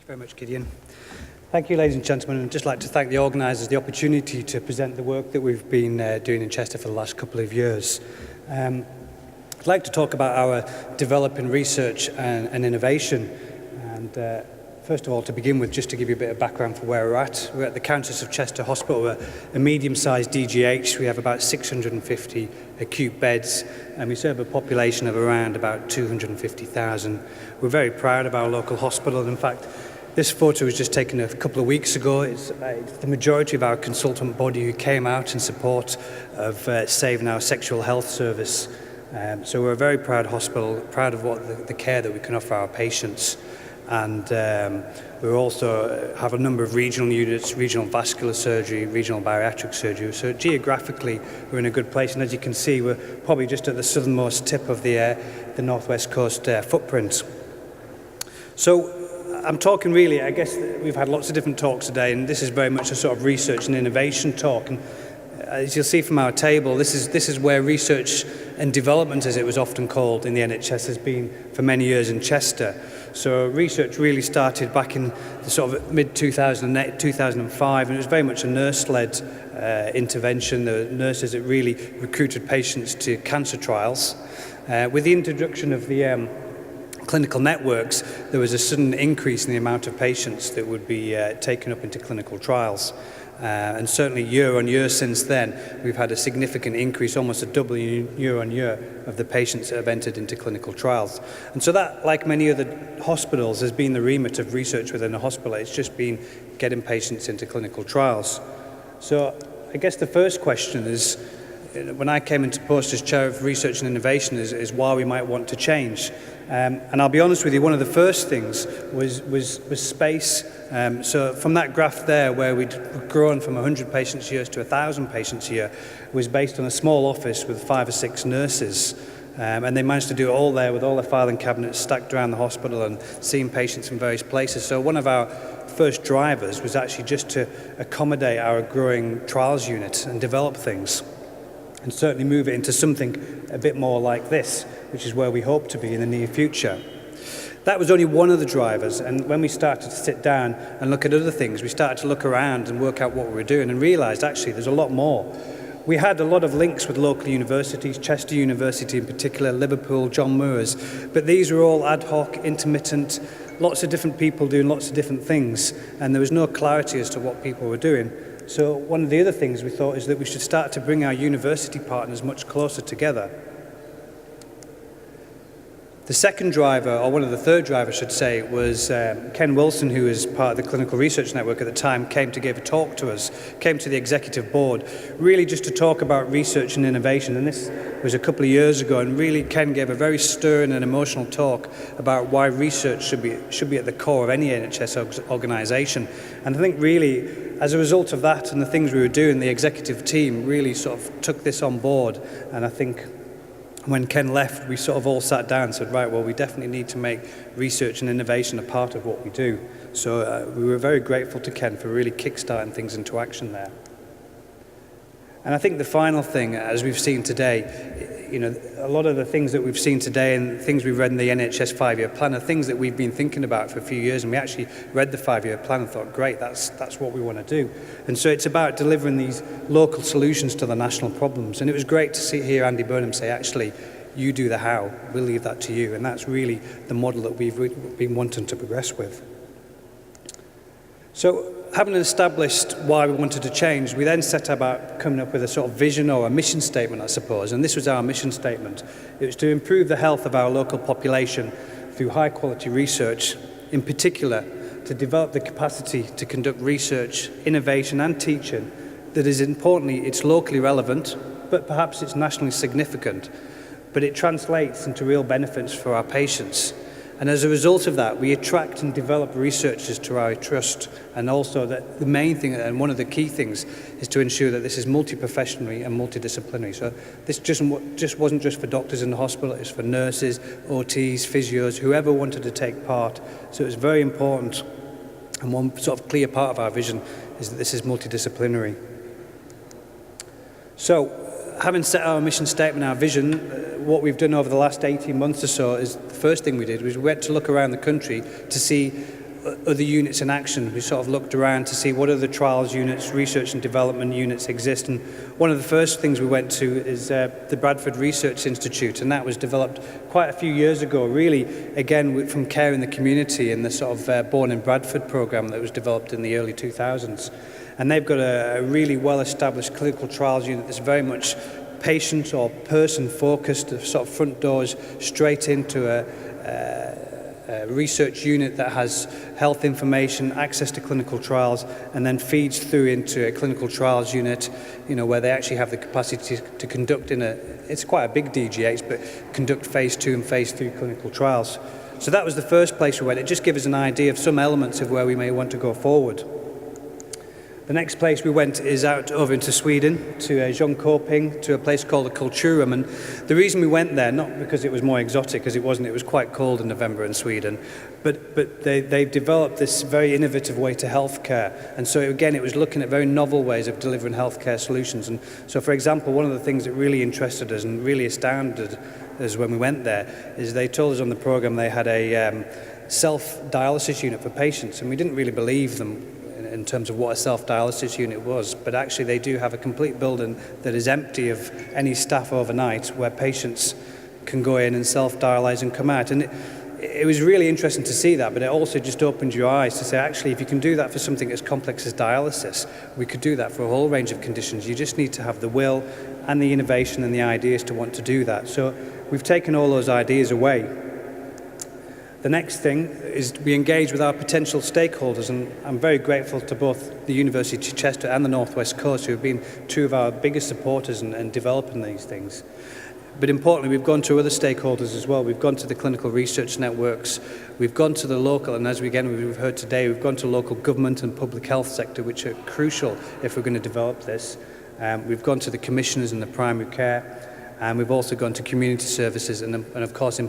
Very much, Gideon. Thank you, ladies and gentlemen. I'd just like to thank the organisers the opportunity to present the work that we've been doing in Chester for the last couple of years. I'd like to talk about our developing research and innovation. And first of all, to begin with, just to give you a bit of background for where we're at. We're at the Countess of Chester Hospital. We're a medium-sized DGH. We have about 650 acute beds, and we serve a population of around about 250,000. We're very proud of our local hospital. And in fact, this photo was just taken a couple of weeks ago. It's the majority of our consultant body who came out in support of saving our sexual health service. So we're a very proud hospital, proud of what the care that we can offer our patients. And we also have a number of regional units, regional vascular surgery, regional bariatric surgery. So geographically, we're in a good place. And as you can see, we're probably just at the southernmost tip of the northwest coast footprint. So I'm talking really, I guess we've had lots of different talks today, and this is very much a sort of research and innovation talk. And as you'll see from our table, this is where research and development, as it was often called in the NHS, has been for many years in Chester. So research really started back in the sort of mid-2008, 2005, and it was very much a nurse-led intervention. The nurses that really recruited patients to cancer trials. With the introduction of the clinical networks, there was a sudden increase in the amount of patients that would be taken up into clinical trials. And certainly year on year since then, we've had a significant increase, almost a doubling year on year, of the patients that have entered into clinical trials. And so that, like many other hospitals, has been the remit of research within a hospital. It's just been getting patients into clinical trials. So I guess the first question is, when I came into post as Chair of Research and Innovation, is why we might want to change. And I'll be honest with you, one of the first things was space. So from that graph there, where we'd grown from 100 patients a year to 1,000 patients a year, was based on a small office with 5 or 6 nurses. And they managed to do it all there with all the filing cabinets stacked around the hospital and seeing patients from various places. So one of our first drivers was actually just to accommodate our growing trials unit and develop things, and certainly move it into something a bit more like this, which is where we hope to be in the near future. That was only one of the drivers, and when we started to sit down and look at other things, we started to look around and work out what we were doing and realised actually there's a lot more. We had a lot of links with local universities, Chester University in particular, Liverpool, John Moores, but these were all ad hoc, intermittent, lots of different people doing lots of different things, and there was no clarity as to what people were doing. So one of the other things we thought is that we should start to bring our university partners much closer together. The second driver, or one of the third drivers I should say, was Ken Wilson, who was part of the Clinical Research Network at the time, came to give a talk to us, came to the executive board, really just to talk about research and innovation. And this was a couple of years ago, and really Ken gave a very stirring and emotional talk about why research should be at the core of any NHS organisation. And I think really, as a result of that and the things we were doing, the executive team really sort of took this on board. And I think when Ken left, we sort of all sat down and said, right, well, we definitely need to make research and innovation a part of what we do. So we were very grateful to Ken for really kickstarting things into action there. And I think the final thing, as we've seen today, you know, a lot of the things that we've seen today and things we've read in the NHS 5-year plan are things that we've been thinking about for a few years, and we actually read the 5-year plan and thought, great, that's what we want to do. And so it's about delivering these local solutions to the national problems. And it was great to hear Andy Burnham say, actually, you do the how, we'll leave that to you. And that's really the model that we've been wanting to progress with. So having established why we wanted to change, we then set about coming up with a sort of vision or a mission statement, I suppose, and this was our mission statement. It was to improve the health of our local population through high quality research, in particular to develop the capacity to conduct research, innovation and teaching that is importantly, it's locally relevant, but perhaps it's nationally significant, but it translates into real benefits for our patients. And as a result of that, we attract and develop researchers to our trust. And also that the main thing, and one of the key things, is to ensure that this is multi-professionally and multidisciplinary. So this just wasn't just for doctors in the hospital, it's for nurses, OTs, physios, whoever wanted to take part. So it's very important. And one sort of clear part of our vision is that this is multidisciplinary. So, having set our mission statement, our vision, what we've done over the last 18 months or so is the first thing we did was we went to look around the country to see other units in action. We sort of looked around to see what other trials units, research and development units exist. And one of the first things we went to is the Bradford Research Institute, and that was developed quite a few years ago, really, again, from care in the community and the sort of Born in Bradford program that was developed in the early 2000s. And they've got a really well-established clinical trials unit that's very much patient or person-focused, sort of front doors straight into a research unit that has health information, access to clinical trials, and then feeds through into a clinical trials unit, where they actually have the capacity to conduct it's quite a big DGH, but conduct phase 2 and phase 3 clinical trials. So that was the first place we went. It just gives us an idea of some elements of where we may want to go forward. The next place we went is out over into Sweden, to Jönköping, to a place called the Kulturum. And the reason we went there, not because it was more exotic, because it wasn't, it was quite cold in November in Sweden, but they've developed this very innovative way to healthcare. And so again, it was looking at very novel ways of delivering healthcare solutions. And so, for example, one of the things that really interested us and really astounded us when we went there is they told us on the program they had a self-dialysis unit for patients, and we didn't really believe them in terms of what a self-dialysis unit was, but actually they do have a complete building that is empty of any staff overnight, where patients can go in and self-dialyze and come out. And it was really interesting to see that, but it also just opened your eyes to say, actually, if you can do that for something as complex as dialysis, we could do that for a whole range of conditions. You just need to have the will and the innovation and the ideas to want to do that. So we've taken all those ideas away. The next thing is we engage with our potential stakeholders, and I'm very grateful to both the University of Chester and the North West Coast, who have been two of our biggest supporters in developing these things. But importantly, we've gone to other stakeholders as well. We've gone to the clinical research networks, we've gone to the local, and as we've heard today, we've gone to local government and public health sector, which are crucial if we're going to develop this. We've gone to the commissioners in the primary care, and we've also gone to community services, and of course,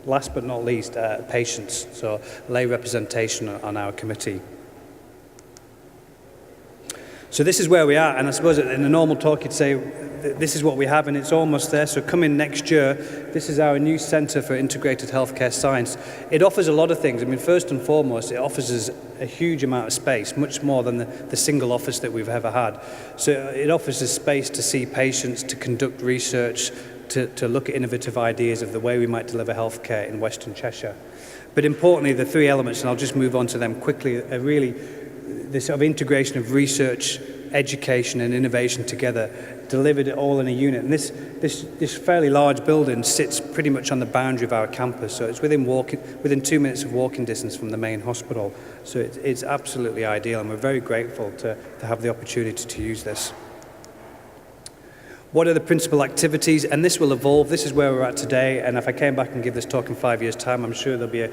last but not least, patients, so lay representation on our committee. So this is where we are, and I suppose in a normal talk you'd say this is what we have and it's almost there. So coming next year, this is our new Centre for Integrated Healthcare Science. It offers a lot of things. I mean, first and foremost, it offers us a huge amount of space, much more than the single office that we've ever had. So it offers us space to see patients, to conduct research, to look at innovative ideas of the way we might deliver healthcare in Western Cheshire. But importantly, the three elements, and I'll just move on to them quickly, are really this sort of integration of research, education and innovation together, delivered it all in a unit. And this fairly large building sits pretty much on the boundary of our campus, so it's within 2 minutes of walking distance from the main hospital. So it's absolutely ideal, and we're very grateful to have the opportunity to use this. What are the principal activities? And this will evolve. This is where we're at today. And if I came back and give this talk in 5 years' time, I'm sure there'll be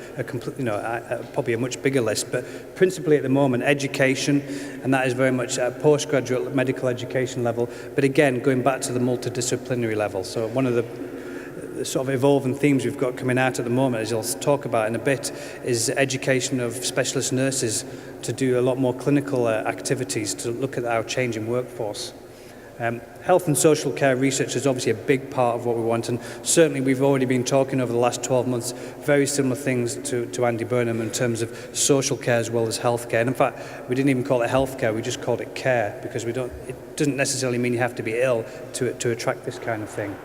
probably a much bigger list. But principally at the moment, education, and that is very much at postgraduate medical education level. But again, going back to the multidisciplinary level. So one of the sort of evolving themes we've got coming out at the moment, as I'll talk about in a bit, is education of specialist nurses to do a lot more clinical activities to look at our changing workforce. Health and social care research is obviously a big part of what we want, and certainly we've already been talking over the last 12 months very similar things to Andy Burnham in terms of social care as well as healthcare. And in fact, we didn't even call it healthcare, we just called it care, because it doesn't necessarily mean you have to be ill to attract this kind of thing.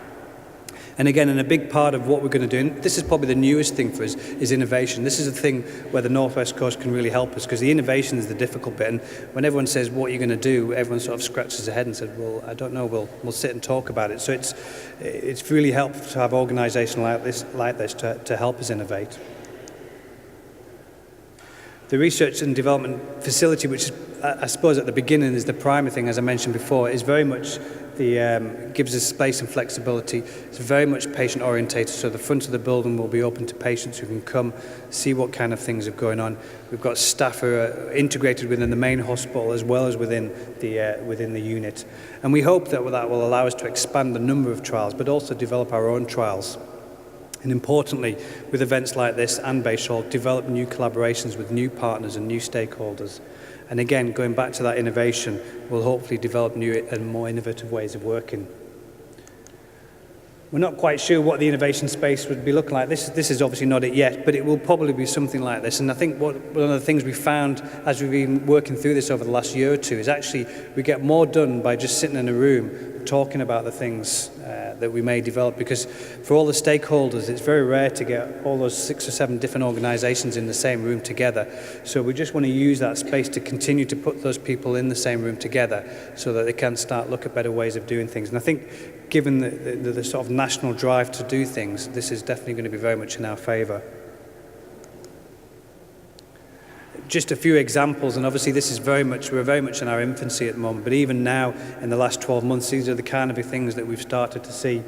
And again, and a big part of what we're going to do, and this is probably the newest thing for us, is innovation. This is a thing where the North West Coast can really help us, because the innovation is the difficult bit. And when everyone says, what are you going to do? Everyone sort of scratches their head and says, well, I don't know, we'll sit and talk about it. So it's really helpful to have organisations like this to help us innovate. The research and development facility, which is, I suppose at the beginning is the primary thing, as I mentioned before, is very much gives us space and flexibility. It's very much patient orientated, so the front of the building will be open to patients who can come see what kind of things are going on. We've got staff who are integrated within the main hospital as well as within the unit. And we hope that will allow us to expand the number of trials, but also develop our own trials. And importantly, with events like this and Bayshore, develop new collaborations with new partners and new stakeholders. And again, going back to that innovation, we'll hopefully develop new and more innovative ways of working. We're not quite sure what the innovation space would be looking like. This is obviously not it yet, but it will probably be something like this. And I think one of the things we found as we've been working through this over the last year or two is actually we get more done by just sitting in a room talking about the things that we may develop, because for all the stakeholders it's very rare to get all those 6 or 7 different organisations in the same room together. So we just want to use that space to continue to put those people in the same room together so that they can start look at better ways of doing things. And I think given the sort of national drive to do things, this is definitely going to be very much in our favour. Just a few examples, and obviously this is we're very much in our infancy at the moment, but even now in the last 12 months, these are the kind of things that we've started to see.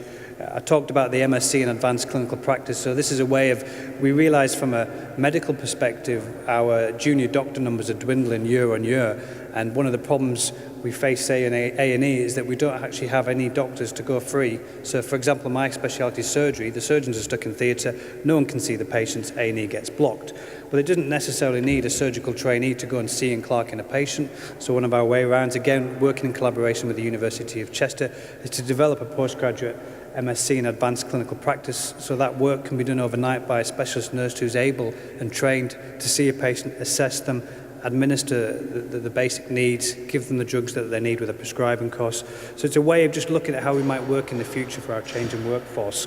I talked about the MSc in Advanced Clinical Practice, so this is a way of, we realise from a medical perspective, our junior doctor numbers are dwindling year on year, and one of the problems we face, say, in A&E is that we don't actually have any doctors to go free. So, for example, my specialty is surgery. The surgeons are stuck in theatre. No one can see the patients. A&E gets blocked. But it doesn't necessarily need a surgical trainee to go and see and clerk in a patient. So one of our way arounds, again, working in collaboration with the University of Chester, is to develop a postgraduate MSc in Advanced Clinical Practice, so that work can be done overnight by a specialist nurse who's able and trained to see a patient, assess them, administer the basic needs, give them the drugs that they need with a prescribing course. So it's a way of just looking at how we might work in the future for our changing workforce.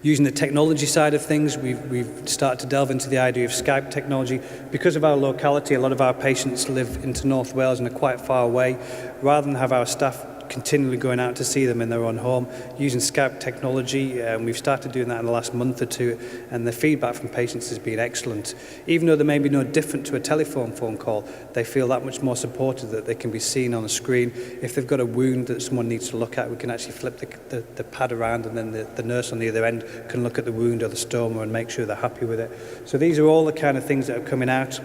Using the technology side of things, we've started to delve into the idea of Skype technology. Because of our locality, a lot of our patients live into North Wales and are quite far away. Rather than have our staff continually going out to see them in their own home, using Skype technology, we've started doing that in the last month or two, and the feedback from patients has been excellent. Even though they may be no different to a telephone phone call, they feel that much more supported, that they can be seen on the screen. If they've got a wound that someone needs to look at, we can actually flip the pad around, and then the nurse on the other end can look at the wound or the stoma and make sure they're happy with it. So these are all the kind of things that are coming out.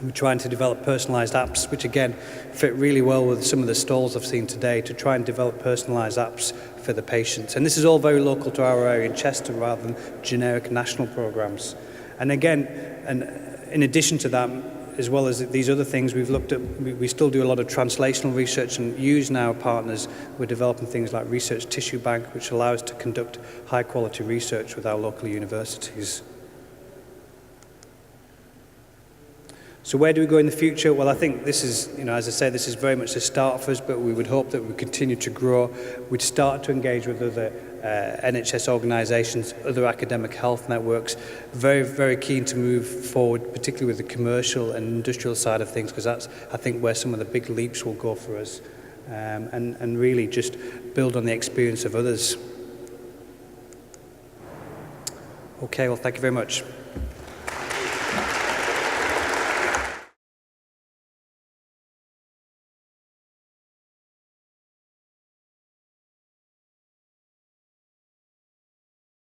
We're trying to develop personalised apps, which again fit really well with some of the stalls I've seen today, to try and develop personalised apps for the patients. And this is all very local to our area in Chester rather than generic national programmes. And again, and in addition to that, as well as these other things, we've looked at, we still do a lot of translational research and use now partners. We're developing things like Research Tissue Bank, which allows us to conduct high quality research with our local universities. So where do we go in the future? Well, I think this is, as I said, this is very much a start for us, but we would hope that we continue to grow. We'd start to engage with other NHS organisations, other academic health networks. Very, very keen to move forward, particularly with the commercial and industrial side of things, because that's, I think, where some of the big leaps will go for us. And really just build on the experience of others. Okay, well, thank you very much.